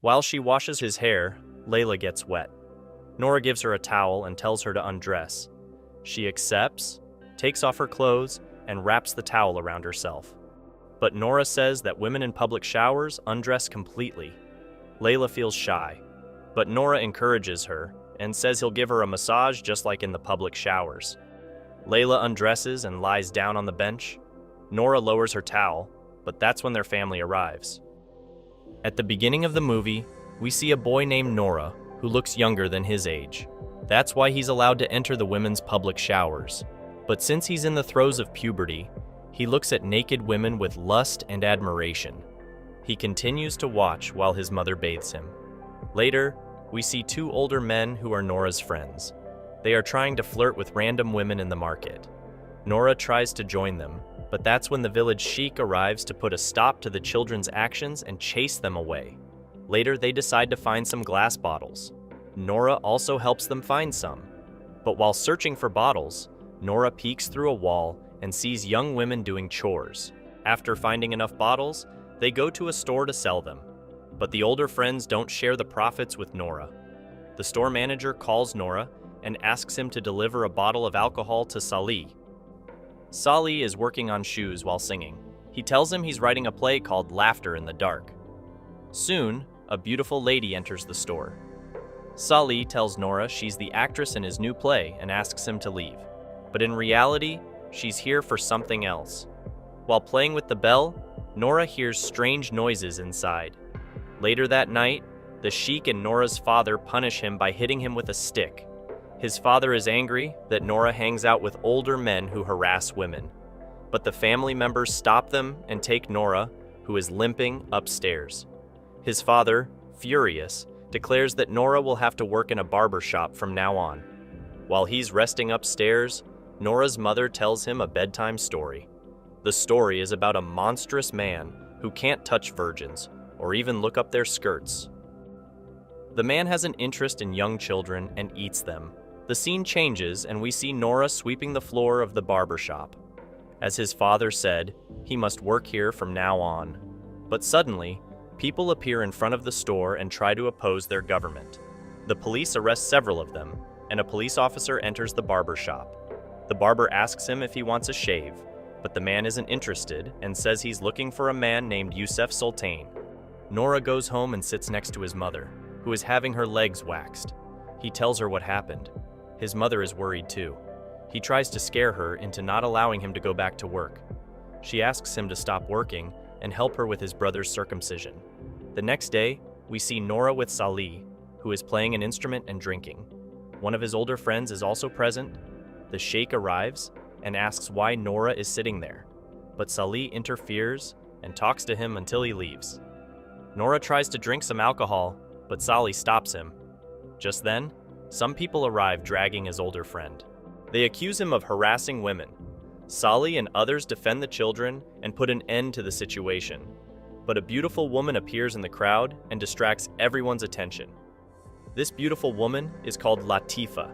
While she washes his hair, Layla gets wet. Nora gives her a towel and tells her to undress. She accepts, takes off her clothes, and wraps the towel around herself. But Nora says that women in public showers undress completely. Layla feels shy, but Nora encourages her and says he'll give her a massage just like in the public showers. Layla undresses and lies down on the bench. Nora lowers her towel, but that's when their family arrives. At the beginning of the movie, we see a boy named Nora who looks younger than his age. That's why he's allowed to enter the women's public showers. But since he's in the throes of puberty, he looks at naked women with lust and admiration. He continues to watch while his mother bathes him. Later, we see two older men who are Nora's friends. They are trying to flirt with random women in the market. Nora tries to join them, but that's when the village sheik arrives to put a stop to the children's actions and chase them away. Later, they decide to find some glass bottles. Nora also helps them find some. But while searching for bottles, Nora peeks through a wall and sees young women doing chores. After finding enough bottles, they go to a store to sell them. But the older friends don't share the profits with Nora. The store manager calls Nora and asks him to deliver a bottle of alcohol to Salih. Salih is working on shoes while singing. He tells him he's writing a play called Laughter in the Dark. Soon, a beautiful lady enters the store. Salih tells Nora she's the actress in his new play and asks him to leave. But in reality, she's here for something else. While playing with the bell, Nora hears strange noises inside. Later that night, the sheik and Nora's father punish him by hitting him with a stick. His father is angry that Nora hangs out with older men who harass women. But the family members stop them and take Nora, who is limping, upstairs. His father, furious, declares that Nora will have to work in a barber shop from now on. While he's resting upstairs, Nora's mother tells him a bedtime story. The story is about a monstrous man who can't touch virgins or even look up their skirts. The man has an interest in young children and eats them. The scene changes and we see Nora sweeping the floor of the barber shop. As his father said, he must work here from now on. But suddenly, people appear in front of the store and try to oppose their government. The police arrest several of them, and a police officer enters the barber shop. The barber asks him if he wants a shave, but the man isn't interested and says he's looking for a man named Yusef Sultan. Nora goes home and sits next to his mother, who is having her legs waxed. He tells her what happened. His mother is worried too. He tries to scare her into not allowing him to go back to work. She asks him to stop working and help her with his brother's circumcision. The next day, we see Nora with Salih, who is playing an instrument and drinking. One of his older friends is also present. The sheikh arrives and asks why Nora is sitting there, but Salih interferes and talks to him until he leaves. Nora tries to drink some alcohol, but Salih stops him. Just then, some people arrive dragging his older friend. They accuse him of harassing women. Salih and others defend the children and put an end to the situation. But a beautiful woman appears in the crowd and distracts everyone's attention. This beautiful woman is called Latifa,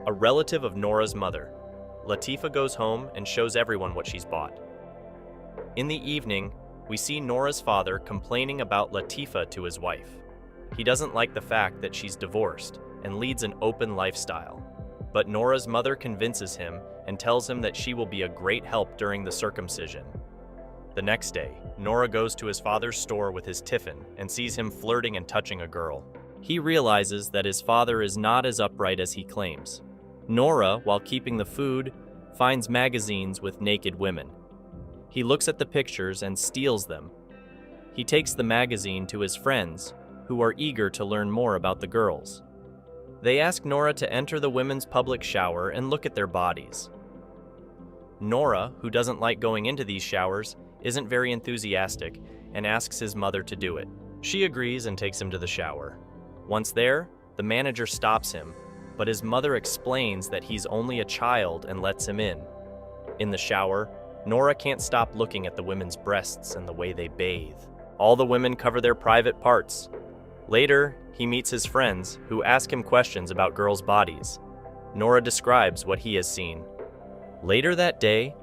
a relative of Nora's mother. Latifa goes home and shows everyone what she's bought. In the evening, we see Nora's father complaining about Latifa to his wife. He doesn't like the fact that she's divorced and leads an open lifestyle. But Nora's mother convinces him and tells him that she will be a great help during the circumcision. The next day, Nora goes to his father's store with his tiffin and sees him flirting and touching a girl. He realizes that his father is not as upright as he claims. Nora, while keeping the food, finds magazines with naked women. He looks at the pictures and steals them. He takes the magazine to his friends, who are eager to learn more about the girls. They ask Nora to enter the women's public shower and look at their bodies. Nora, who doesn't like going into these showers, isn't very enthusiastic and asks his mother to do it. She agrees and takes him to the shower. Once there, the manager stops him, but his mother explains that he's only a child and lets him in. In the shower, Nora can't stop looking at the women's breasts and the way they bathe. All the women cover their private parts. Later, he meets his friends, who ask him questions about girls' bodies. Nora describes what he has seen. Later that day,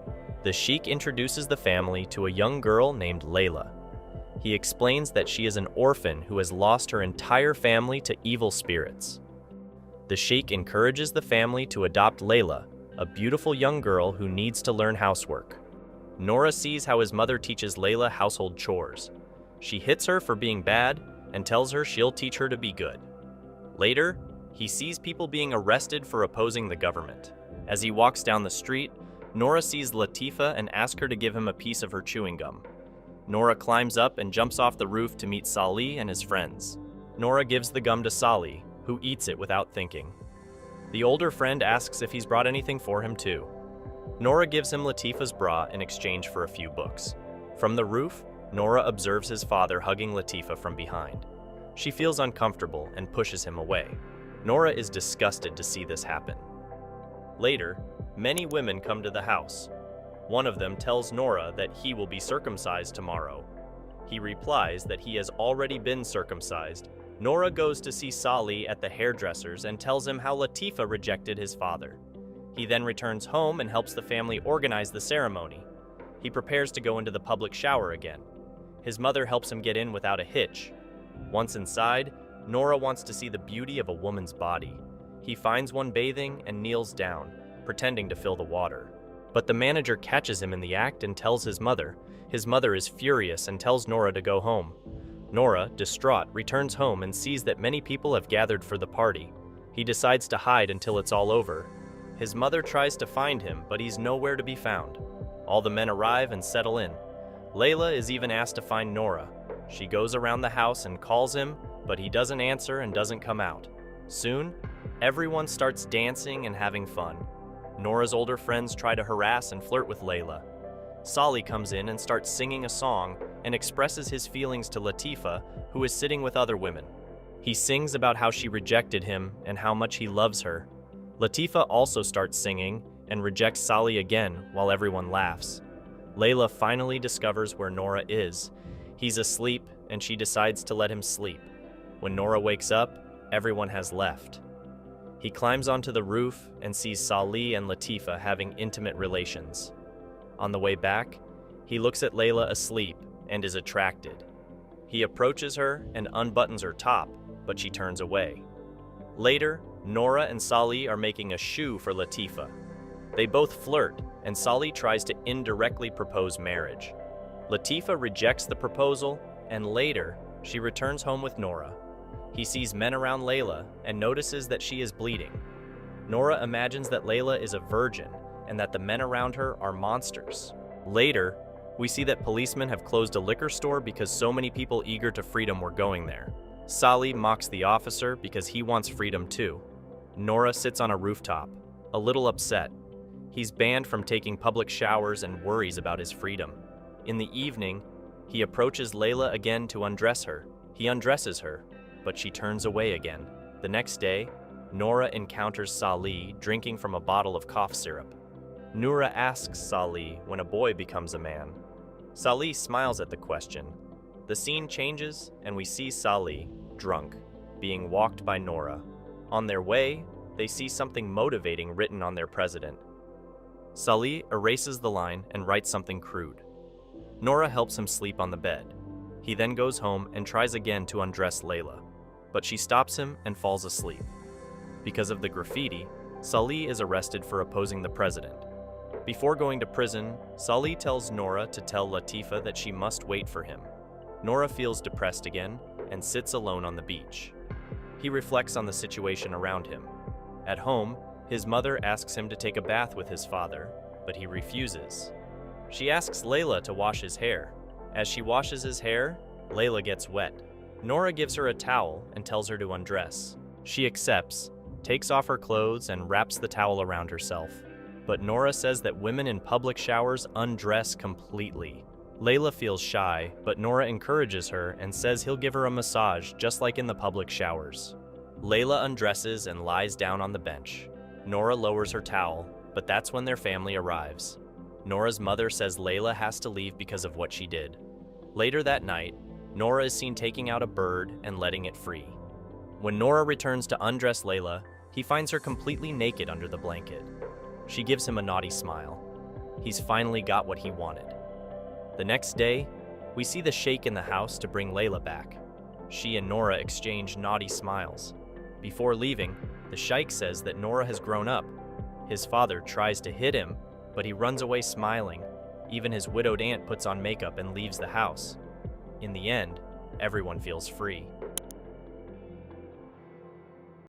the sheik introduces the family to a young girl named Layla. He explains that she is an orphan who has lost her entire family to evil spirits. The sheikh encourages the family to adopt Layla, a beautiful young girl who needs to learn housework. Nora sees how his mother teaches Layla household chores. She hits her for being bad and tells her she'll teach her to be good. Later, he sees people being arrested for opposing the government. As he walks down the street, Nora sees Latifa and asks her to give him a piece of her chewing gum. Nora climbs up and jumps off the roof to meet Salih and his friends. Nora gives the gum to Salih, who eats it without thinking. The older friend asks if he's brought anything for him too. Nora gives him Latifa's bra in exchange for a few books. From the roof, Nora observes his father hugging Latifa from behind. She feels uncomfortable and pushes him away. Nora is disgusted to see this happen. Later, many women come to the house. One of them tells Nora that he will be circumcised tomorrow. He replies that he has already been circumcised. Nora goes to see Salih at the hairdresser's and tells him how Latifa rejected his father. He then returns home and helps the family organize the ceremony. He prepares to go into the public shower again. His mother helps him get in without a hitch. Once inside, Nora wants to see the beauty of a woman's body. He finds one bathing and kneels down, pretending to fill the water. But the manager catches him in the act and tells his mother. His mother is furious and tells Nora to go home. Nora, distraught, returns home and sees that many people have gathered for the party. He decides to hide until it's all over. His mother tries to find him, but he's nowhere to be found. All the men arrive and settle in. Layla is even asked to find Nora. She goes around the house and calls him, but he doesn't answer and doesn't come out. Soon, everyone starts dancing and having fun. Nora's older friends try to harass and flirt with Layla. Salih comes in and starts singing a song and expresses his feelings to Latifa, who is sitting with other women. He sings about how she rejected him and how much he loves her. Latifa also starts singing and rejects Salih again while everyone laughs. Layla finally discovers where Nora is. He's asleep and she decides to let him sleep. When Nora wakes up, everyone has left. He climbs onto the roof and sees Salih and Latifa having intimate relations. On the way back, he looks at Layla asleep and is attracted. He approaches her and unbuttons her top, but she turns away. Later, Nora and Salih are making a shoe for Latifa. They both flirt, and Salih tries to indirectly propose marriage. Latifa rejects the proposal, and later, she returns home with Nora. He sees men around Layla and notices that she is bleeding. Nora imagines that Layla is a virgin and that the men around her are monsters. Later, we see that policemen have closed a liquor store because so many people eager to freedom were going there. Salih mocks the officer because he wants freedom too. Nora sits on a rooftop, a little upset. He's banned from taking public showers and worries about his freedom. In the evening, he approaches Layla again to undress her. He undresses her, but she turns away again. The next day, Nora encounters Salih drinking from a bottle of cough syrup. Nora asks Salih when a boy becomes a man. Salih smiles at the question. The scene changes and we see Salih, drunk, being walked by Nora. On their way, they see something motivating written on their president. Salih erases the line and writes something crude. Nora helps him sleep on the bed. He then goes home and tries again to undress Layla, but she stops him and falls asleep. Because of the graffiti, Salih is arrested for opposing the president. Before going to prison, Salih tells Nora to tell Latifa that she must wait for him. Nora feels depressed again and sits alone on the beach. He reflects on the situation around him. At home, his mother asks him to take a bath with his father, but he refuses. She asks Layla to wash his hair. As she washes his hair, Layla gets wet. Nora gives her a towel and tells her to undress. She accepts, takes off her clothes, and wraps the towel around herself. But Nora says that women in public showers undress completely. Layla feels shy, but Nora encourages her and says he'll give her a massage just like in the public showers. Layla undresses and lies down on the bench. Nora lowers her towel, but that's when their family arrives. Nora's mother says Layla has to leave because of what she did. Later that night, Nora is seen taking out a bird and letting it free. When Nora returns to undress Layla, he finds her completely naked under the blanket. She gives him a naughty smile. He's finally got what he wanted. The next day, We see the sheikh in the house to bring Layla back. She and Nora exchange naughty smiles. Before leaving, the sheikh says that Nora has grown up. His father tries to hit him, but he runs away smiling. Even his widowed aunt puts on makeup and leaves the house. In the end, everyone feels free.